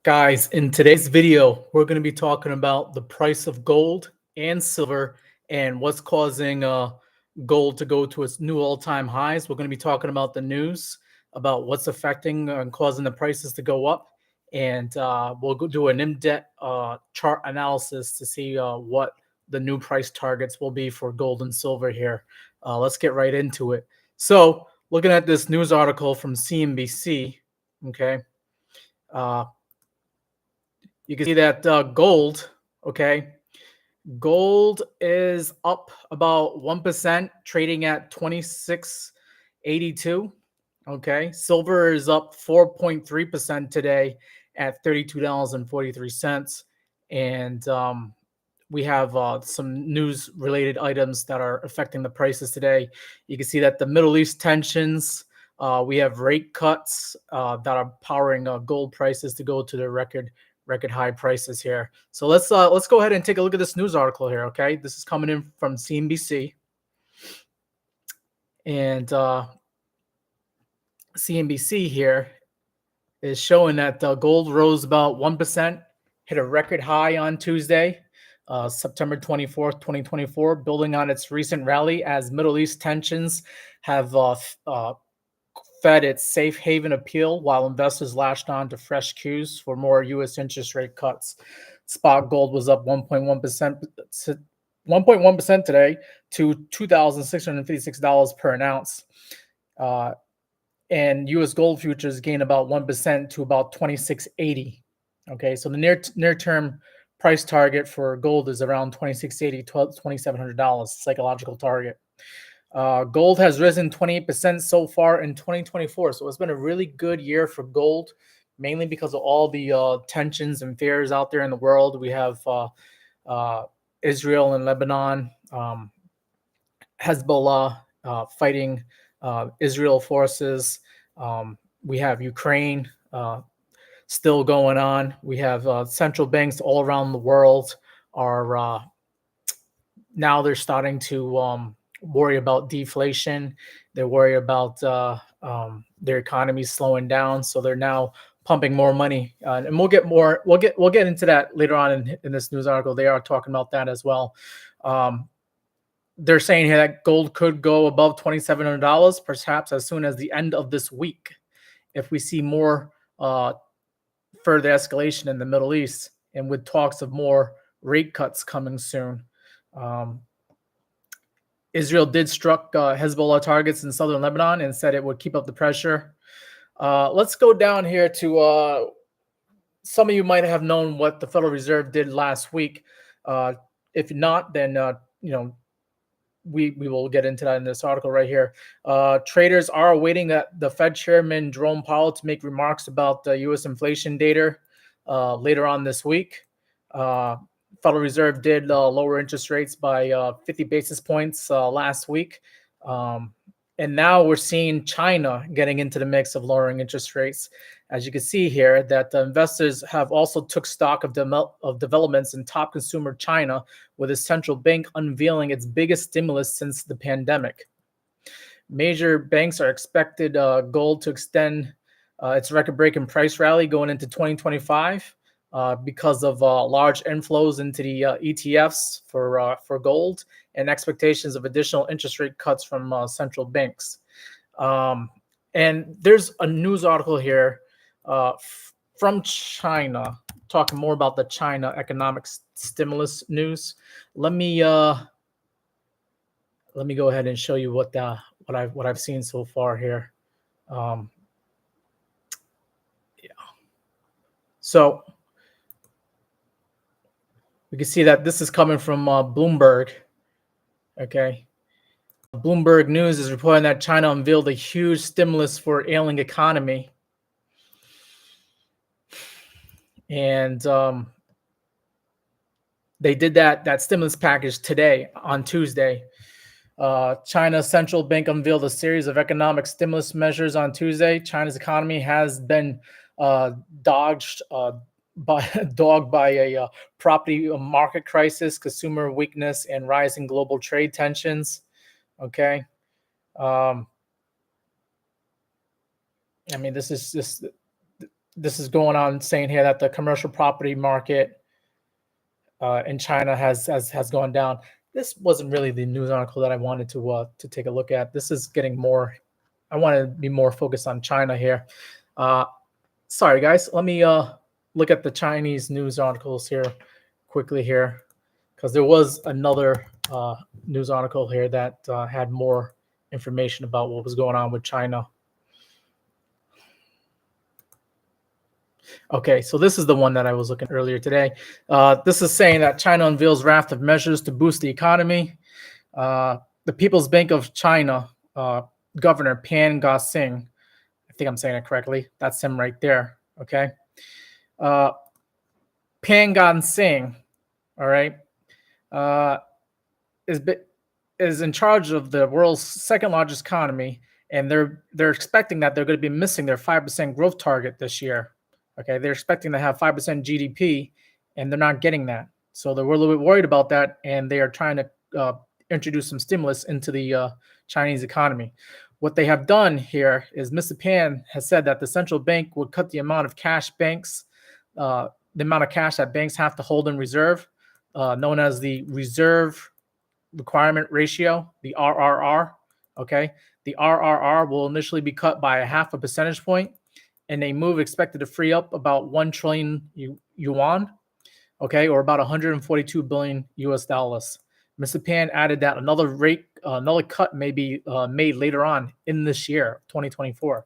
Guys, in today's video, we're going to be talking about the price of gold and silver and what's causing gold to go to its new all-time highs. We're going to be talking about the news, about what's affecting and causing the prices to go up. And we'll do an in-depth chart analysis to see what the new price targets will be for gold and silver here. Let's get right into it. So, looking at this news article from CNBC, okay, uh, you can see that gold, okay, gold is up about 1%, trading at 26.82. Okay, silver is up 4.3% today at $32.43. And we have some news related items that are affecting the prices today. You can see that the Middle East tensions, we have rate cuts that are powering gold prices to go to the record high prices here. So let's go ahead and take a look at this news article here. Okay, this is coming in from CNBC, and CNBC here is showing that gold rose about 1%, hit a record high on Tuesday, September 24th, 2024, building on its recent rally as Middle East tensions have fed its safe haven appeal while investors latched on to fresh cues for more U.S. interest rate cuts. Spot gold was up 1.1% today to $2,656 per ounce. And U.S. gold futures gained about 1% to about 26.80. Okay, so the near term price target for gold is around 2680, $2,700, psychological target. Gold has risen 28% so far in 2024. So it's been a really good year for gold, mainly because of all the tensions and fears out there in the world. We have Israel and Lebanon, Hezbollah fighting Israel forces. We have Ukraine still going on. We have central banks all around the world are now they're starting to worry about deflation. They worry about their economy slowing down, so they're now pumping more money. And we'll get more. We'll get into that later on in this news article. They are talking about that as well. They're saying here that gold could go above $2,700, perhaps as soon as the end of this week, if we see more further escalation in the Middle East, and with talks of more rate cuts coming soon. Israel did struck Hezbollah targets in southern Lebanon and said it would keep up the pressure. Let's go down here to some of you might have known what the Federal Reserve did last week. If not, then we will get into that in this article right here. Traders are awaiting the Fed Chairman Jerome Powell to make remarks about the U.S. inflation data later on this week. Federal Reserve did lower interest rates by 50 basis points last week. And now we're seeing China getting into the mix of lowering interest rates. As you can see here, that the investors have also took stock of developments in top consumer China, with the central bank unveiling its biggest stimulus since the pandemic. Major banks are expected gold to extend its record-breaking price rally going into 2025 because of large inflows into the ETFs for gold and expectations of additional interest rate cuts from central banks. And there's a news article here from China talking more about the China economic stimulus news. Let me go ahead and show you what I've seen so far here. Yeah. So we can see that this is coming from Bloomberg. Okay. Bloomberg News is reporting that China unveiled a huge stimulus for ailing economy. And they did that stimulus package today on Tuesday. China's central bank unveiled a series of economic stimulus measures on Tuesday. China's economy has been dogged by a property market crisis, consumer weakness, and rising global trade tensions. Okay. I mean, this is just this is going on saying here that the commercial property market in China has gone down. This wasn't really the news article that I wanted to take a look at. This is getting more. I want to be more focused on China here. Sorry, guys. Let me look at the Chinese news articles here quickly here, because there was another news article here that had more information about what was going on with China. Okay, so this is the one that I was looking earlier today. This is saying that China unveils raft of measures to boost the economy. The People's Bank of China Governor Pan Ga-sing, I think I'm saying it correctly. That's him right there. Okay, Pan Ga-sing, all right, is in charge of the world's second largest economy, and they're expecting that they're going to be missing their 5% growth target this year. Okay, they're expecting to have 5% GDP, and they're not getting that. So they're a little bit worried about that, and they are trying to introduce some stimulus into the Chinese economy. What they have done here is Mr. Pan has said that the central bank would cut the amount of cash the amount of cash that banks have to hold in reserve, known as the reserve requirement ratio, the RRR. Okay, the RRR will initially be cut by a 0.5 percentage point, and a move expected to free up about 1 trillion yuan, okay, or about 142 billion US dollars. Mr. Pan added that another cut may be made later on in this year, 2024.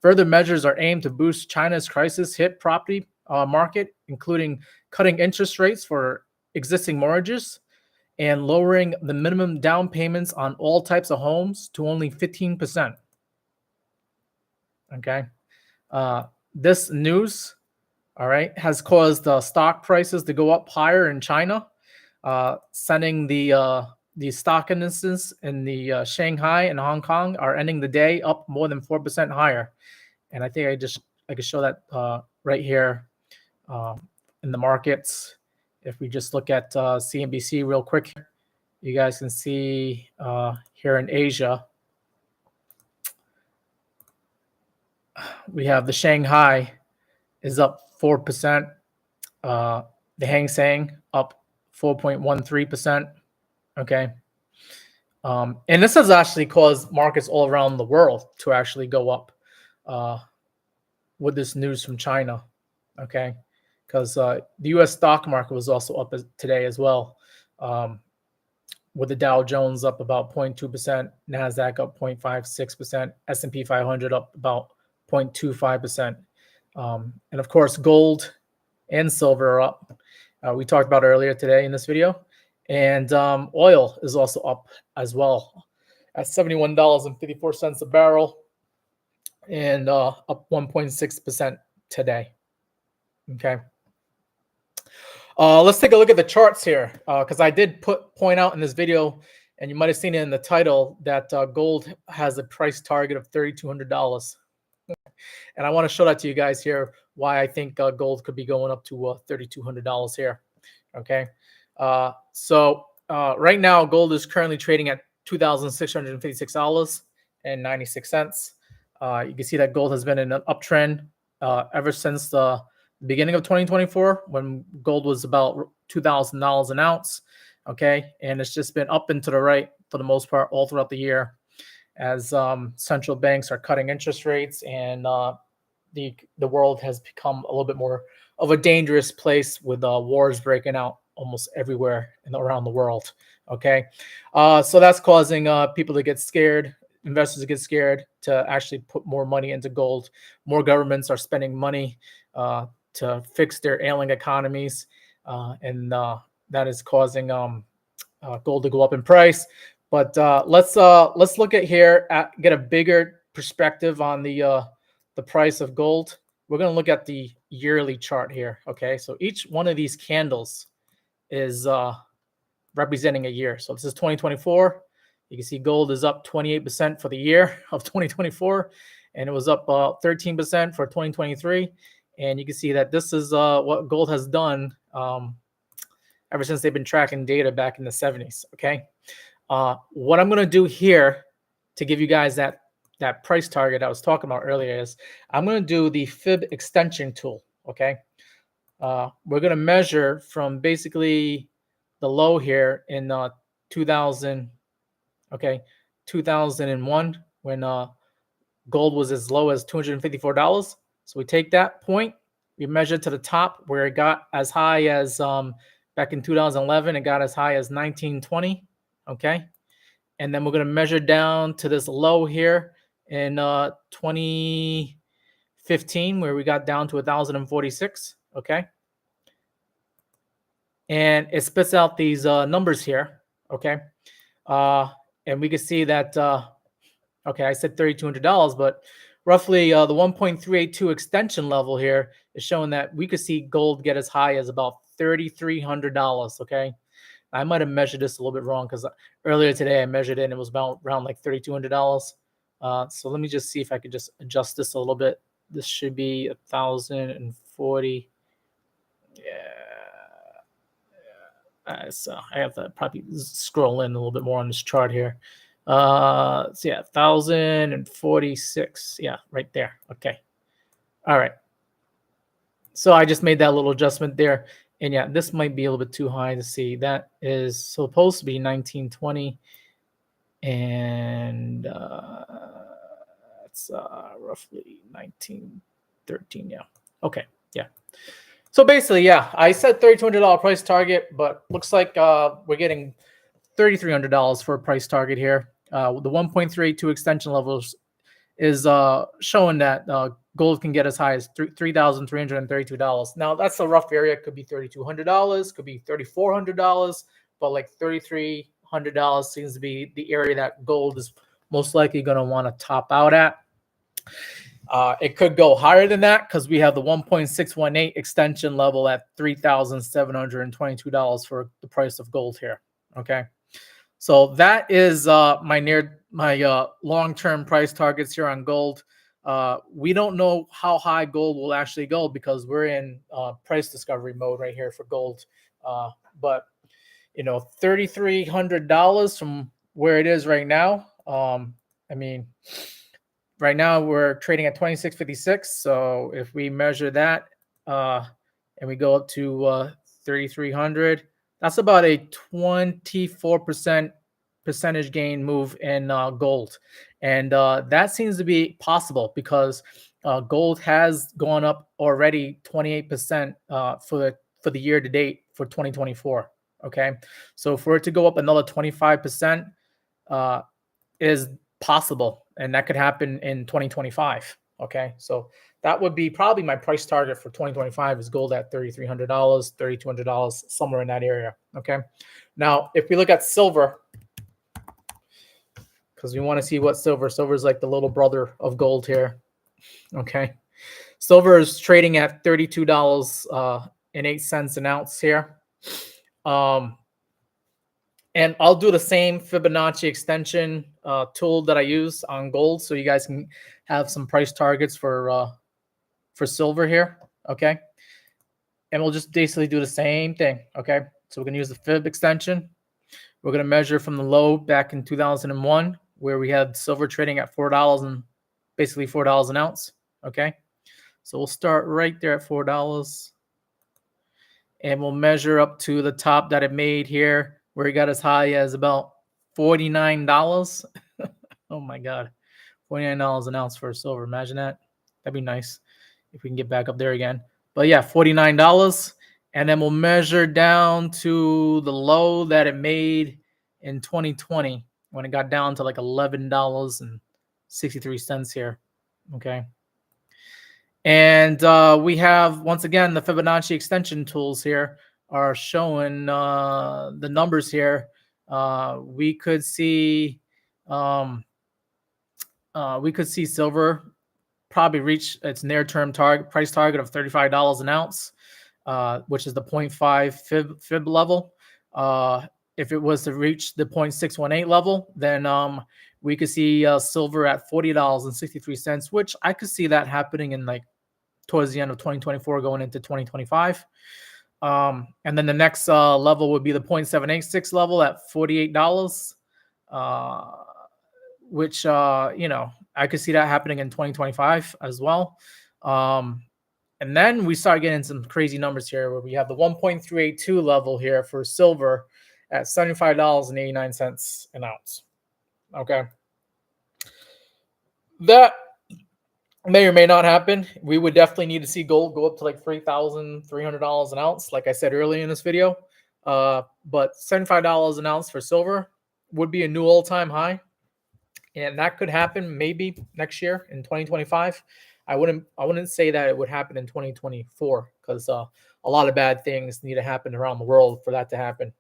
Further measures are aimed to boost China's crisis-hit property market, including cutting interest rates for existing mortgages and lowering the minimum down payments on all types of homes to only 15%. Okay. This news, all right, has caused stock prices to go up higher in China, sending the stock indices in the Shanghai and Hong Kong are ending the day up more than 4% higher. And I think I could show that right here in the markets. If we just look at CNBC real quick, you guys can see here in Asia, we have the Shanghai is up 4%. The Hang Seng up 4.13%. Okay. And this has actually caused markets all around the world to actually go up with this news from China. Okay. Because the U.S. stock market was also up today as well, with the Dow Jones up about 0.2%, NASDAQ up 0.56%, S&P 500 up about 0.25%. And of course, gold and silver are up. We talked about earlier today in this video. And oil is also up as well at $71.54 a barrel, and up 1.6% today. Okay. Let's take a look at the charts here, because I did point out in this video, and you might have seen it in the title, that gold has a price target of $3,200. And I want to show that to you guys here, why I think gold could be going up to $3,200 here. Okay. So right now, gold is currently trading at $2,656.96. You can see that gold has been in an uptrend ever since the beginning of 2024, when gold was about $2,000 an ounce. Okay. And it's just been up and to the right for the most part all throughout the year, as central banks are cutting interest rates, and the world has become a little bit more of a dangerous place, with wars breaking out almost everywhere around the world. Okay, so that's causing people to get scared, investors to get scared, to actually put more money into gold. More governments are spending money to fix their ailing economies, and that is causing gold to go up in price. But let's look at here get a bigger perspective on the price of gold. We're going to look at the yearly chart here. Okay, so each one of these candles is representing a year. So this is 2024. You can see gold is up 28% for the year of 2024, and it was up 13% for 2023. And you can see that this is what gold has done ever since they've been tracking data back in the 70s. Okay. What I'm going to do here to give you guys that that price target I was talking about earlier is I'm going to do the fib extension tool. Okay. We're going to measure from basically the low here in 2000, okay, 2001 when gold was as low as $254. So we take that point, we measure to the top where it got as high as back in 2011, it got as high as 1920. Okay. And then we're going to measure down to this low here in 2015 where we got down to 1046. Okay. And it spits out these numbers here. Okay. And we can see that, okay, I said $3,200, but roughly the 1.382 extension level here is showing that we could see gold get as high as about $3,300. Okay. I might have measured this a little bit wrong because earlier today I measured it and it was about around like $3,200. So let me just see if I could just adjust this a little bit. This should be 1,040. Yeah. So I have to probably scroll in a little bit more on this chart here. So yeah, 1,046. Yeah, right there. Okay. All right. So I just made that little adjustment there. And yeah, this might be a little bit too high to see. That is supposed to be 1920. And it's roughly 1913. Yeah. Okay. Yeah. So basically, yeah, I said $3,200 price target, but looks like we're getting $3,300 for a price target here. The 1.382 extension levels is showing that gold can get as high as $3,332. Now that's a rough area. It could be $3,200, could be $3,400, but like $3,300 seems to be the area that gold is most likely going to want to top out at. It could go higher than that because we have the 1.618 extension level at $3,722 for the price of gold here. Okay. So that is my long-term price targets here on gold. We don't know how high gold will actually go because we're in price discovery mode right here for gold. But you know, $3,300 from where it is right now. I mean, right now we're trading at 26.56. So if we measure that and we go up to 3,300. That's about a 24% percentage gain move in gold. And that seems to be possible because gold has gone up already 28% for the year to date for 2024. Okay. So for it to go up another 25% is possible. And that could happen in 2025. Okay. So that would be probably my price target for 2025 is gold at $3,300, $3,200, somewhere in that area. Okay. Now, if we look at silver, because we want to see what silver is like the little brother of gold here. Okay. Silver is trading at $32.08 an ounce here. And I'll do the same Fibonacci extension tool that I use on gold, so you guys can have some price targets for silver here. Okay, and we'll just basically do the same thing. Okay, so we're gonna use the fib extension. We're gonna measure from the low back in 2001, where we had silver trading at $4 and basically $4 an ounce. Okay, so we'll start right there at $4, and we'll measure up to the top that it made here, where it got as high as about $49. Oh my God, $49 an ounce for silver. Imagine that. That'd be nice if we can get back up there again. But yeah, $49. And then we'll measure down to the low that it made in 2020 when it got down to like $11.63 here. Okay. And we have, once again, the Fibonacci extension tools here are showing the numbers here. We could see silver probably reach its near-term price target of $35 an ounce, which is the 0.5 fib level. If it was to reach the 0.618 level, then we could see silver at $40.63, which I could see that happening in like towards the end of 2024 going into 2025. And then the next level would be the 0.786 level at $48, which I could see that happening in 2025 as well. And then we start getting some crazy numbers here where we have the 1.382 level here for silver at $75.89 an ounce. Okay. That may or may not happen. We would definitely need to see gold go up to like $3,300 an ounce, like I said earlier in this video. But $75 an ounce for silver would be a new all-time high. And that could happen maybe next year in 2025. I wouldn't say that it would happen in 2024 because a lot of bad things need to happen around the world for that to happen.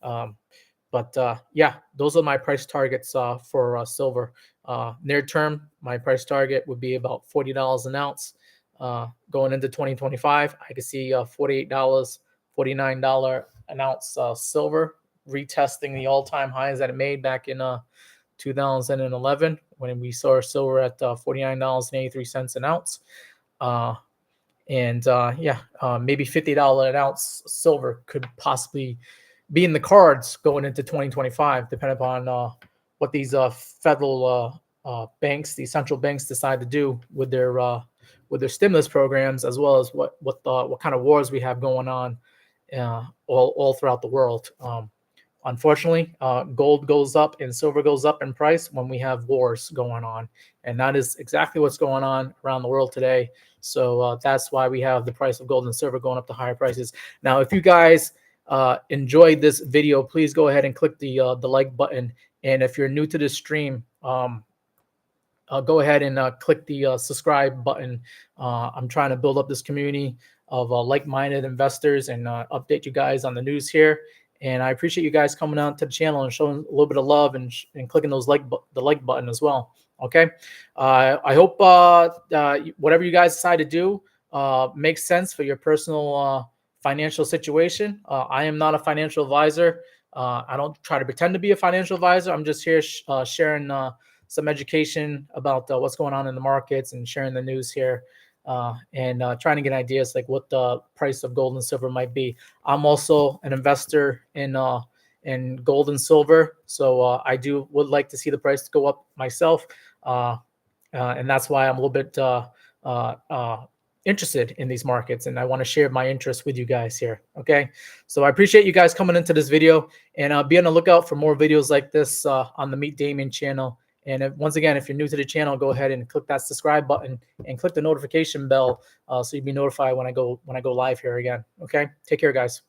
But yeah, those are my price targets for silver. Near term, my price target would be about $40 an ounce. Going into 2025, I could see $48, $49 an ounce silver, retesting the all-time highs that it made back in 2011 when we saw silver at $49.83 an ounce. Maybe $50 an ounce silver could possibly be in the cards going into 2025, depending upon what these federal banks, these central banks, decide to do with their stimulus programs, as well as what kind of wars we have going on all throughout the world. Unfortunately, gold goes up and silver goes up in price when we have wars going on. And that is exactly what's going on around the world today. So that's why we have the price of gold and silver going up to higher prices. Now, if you guys enjoyed this video, please go ahead and click the like button. And if you're new to this stream, go ahead and click the subscribe button. I'm trying to build up this community of like-minded investors and update you guys on the news here. And I appreciate you guys coming out to the channel and showing a little bit of love and clicking those the like button as well. Okay. I hope whatever you guys decide to do makes sense for your personal financial situation. I am not a financial advisor. I don't try to pretend to be a financial advisor. I'm just here sharing some education about what's going on in the markets and sharing the news here. And trying to get ideas like what the price of gold and silver might be. I'm also an investor in gold and silver, so I would like to see the price go up myself, and that's why I'm a little bit interested in these markets, and I want to share my interest with you guys here. Okay, so I appreciate you guys coming into this video, and be on the lookout for more videos like this on the Meet Damien channel. And once again, if you're new to the channel, go ahead and click that subscribe button and click the notification bell so you'll be notified when I go live here again. Okay, take care, guys.